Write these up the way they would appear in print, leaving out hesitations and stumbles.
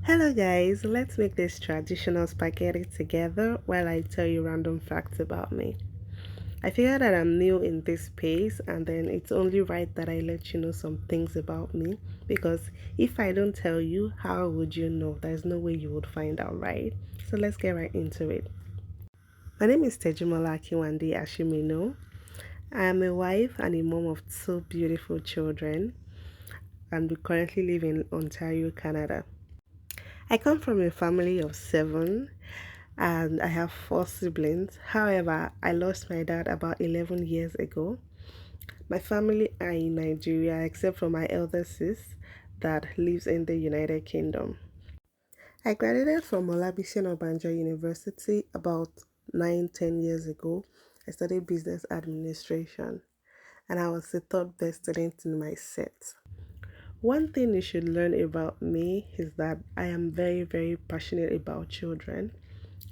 Hello guys, let's make this traditional spaghetti together while I tell you random facts about me. I figure that I'm new in this space and then it's only right that I let you know some things about me because if I don't tell you, how would you know? There's no way you would find out, right? So let's get right into it. My name is Tejimola Akiwande, as you may know. I am a wife and a mom of two beautiful children and we currently live in Ontario, Canada. I come from a family of seven and I have four siblings. However, I lost my dad about 11 years ago. My family are in Nigeria except for my elder sis that lives in the United Kingdom. I graduated from Olabisi Obanjo University about 9, 10 years ago. I studied business administration and I was the third best student in my set. One thing you should learn about me is that I am very, very passionate about children.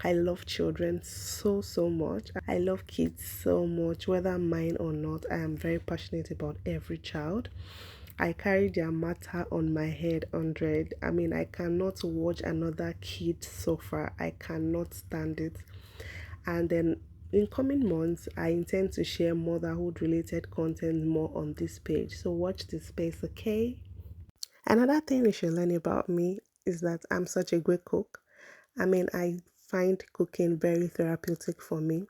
I love children so much. I love kids so much, whether mine or not. I am very passionate about every child. I carry their matter on my head 100. I mean, I cannot watch another kid suffer. I cannot stand it. And then in coming months, I intend to share motherhood related content more on this page. So watch this space, okay? Another thing you should learn about me is that I'm such a great cook. I mean, I find cooking very therapeutic for me.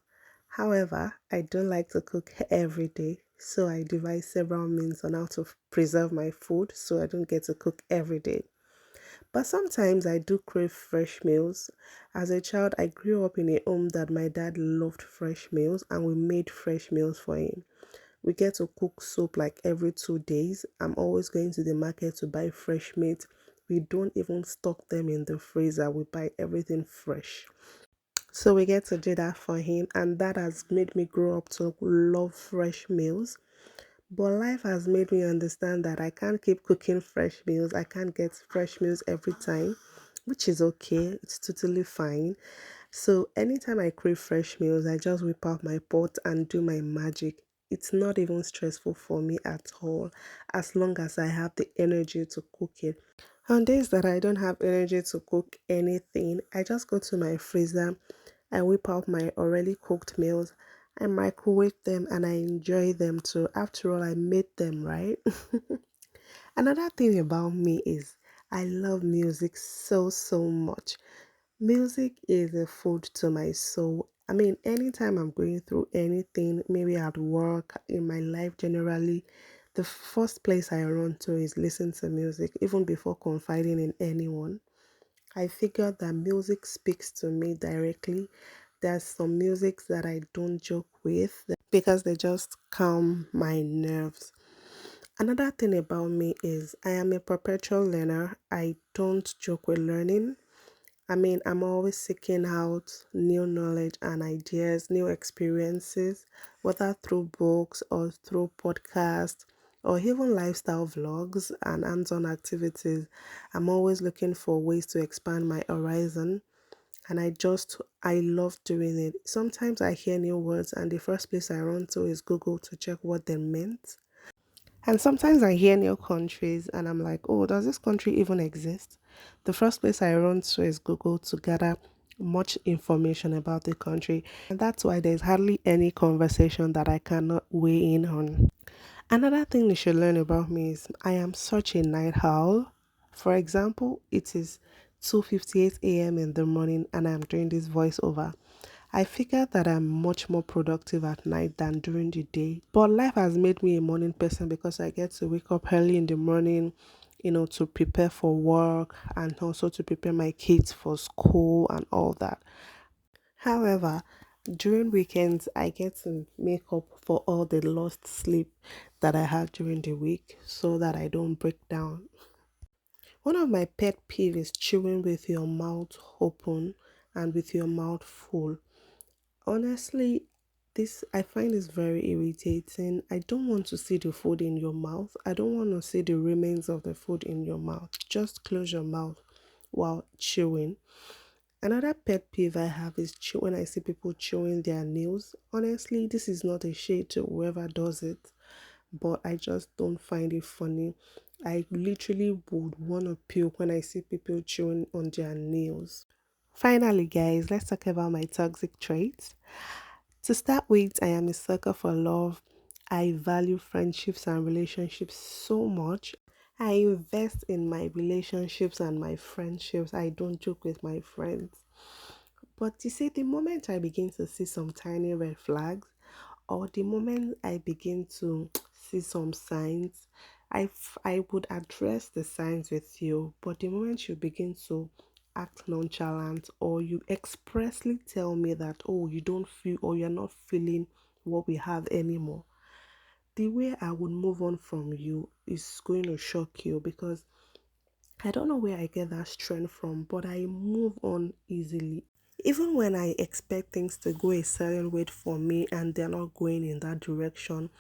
However, I don't like to cook every day, so I devise several means on how to preserve my food so I don't get to cook every day. But sometimes I do crave fresh meals. As a child, I grew up in a home that my dad loved fresh meals and we made fresh meals for him. We get to cook soup like every 2 days. I'm always going to the market to buy fresh meat. We don't even stock them in the freezer. We buy everything fresh. So we get to do that for him, and that has made me grow up to love fresh meals. But life has made me understand that I can't keep cooking fresh meals. I can't get fresh meals every time, which is okay. It's totally fine. So anytime I crave fresh meals, I just whip out my pot and do my magic. It's not even stressful for me at all, as long as I have the energy to cook it. On days that I don't have energy to cook anything, I just go to my freezer, I whip out my already cooked meals, I microwave them and I enjoy them too. After all, I made them, right? Another thing about me is I love music so much. Music is a food to my soul. I mean, anytime I'm going through anything, maybe at work, in my life generally, the first place I run to is listen to music, even before confiding in anyone. I figured that music speaks to me directly. There's some musics that I don't joke with because they just calm my nerves. Another thing about me is I am a perpetual learner. I don't joke with learning. I mean, I'm always seeking out new knowledge and ideas, new experiences, whether through books or through podcasts or even lifestyle vlogs and hands on activities. I'm always looking for ways to expand my horizon and I love doing it. Sometimes I hear new words and the first place I run to is Google to check what they meant. And sometimes I hear new countries and I'm like, oh, does this country even exist? The first place I run to is Google to gather much information about the country. And that's why there's hardly any conversation that I cannot weigh in on. Another thing you should learn about me is I am such a night owl. For example, it is 2:58 a.m. in the morning and I'm doing this voiceover. I figured that I'm much more productive at night than during the day. But life has made me a morning person because I get to wake up early in the morning, to prepare for work and also to prepare my kids for school and all that. However, during weekends, I get to make up for all the lost sleep that I had during the week so that I don't break down. One of my pet peeves is chewing with your mouth open and with your mouth full. Honestly, this I find this very irritating. I don't want to see the food in your mouth. I don't want to see the remains of the food in your mouth. Just close your mouth while chewing. Another pet peeve I have is when I see people chewing their nails. Honestly, this is not a shade to whoever does it, but I just don't find it funny. I literally would want to puke when I see people chewing on their nails. Finally, guys, let's talk about my toxic traits. To start with, I am a sucker for love. I value friendships and relationships so much. I invest in my relationships and my friendships. I don't joke with my friends. But you see, the moment I begin to see some tiny red flags, or the moment I begin to see some signs, I would address the signs with you. But the moment you begin to act nonchalant, or you expressly tell me that, oh, you don't feel, or you're not feeling what we have anymore, the way I would move on from you is going to shock you, because I don't know where I get that strength from, but I move on easily. Even when I expect things to go a certain way for me and they're not going in that direction,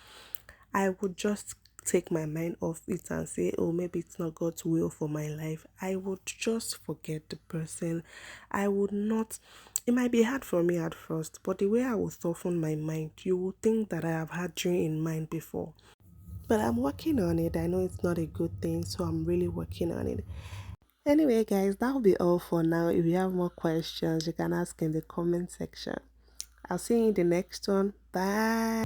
I would just take my mind off it and say, oh, maybe it's not God's will for my life. I would just forget the person. I would not, it might be hard for me at first, but the way I would soften my mind, you would think that I have had you in mind before. But I'm working on it. I know it's not a good thing, so I'm really working on it. Anyway, guys, that'll be all for now. If you have more questions, you can ask in the comment section. I'll see you in the next one. Bye.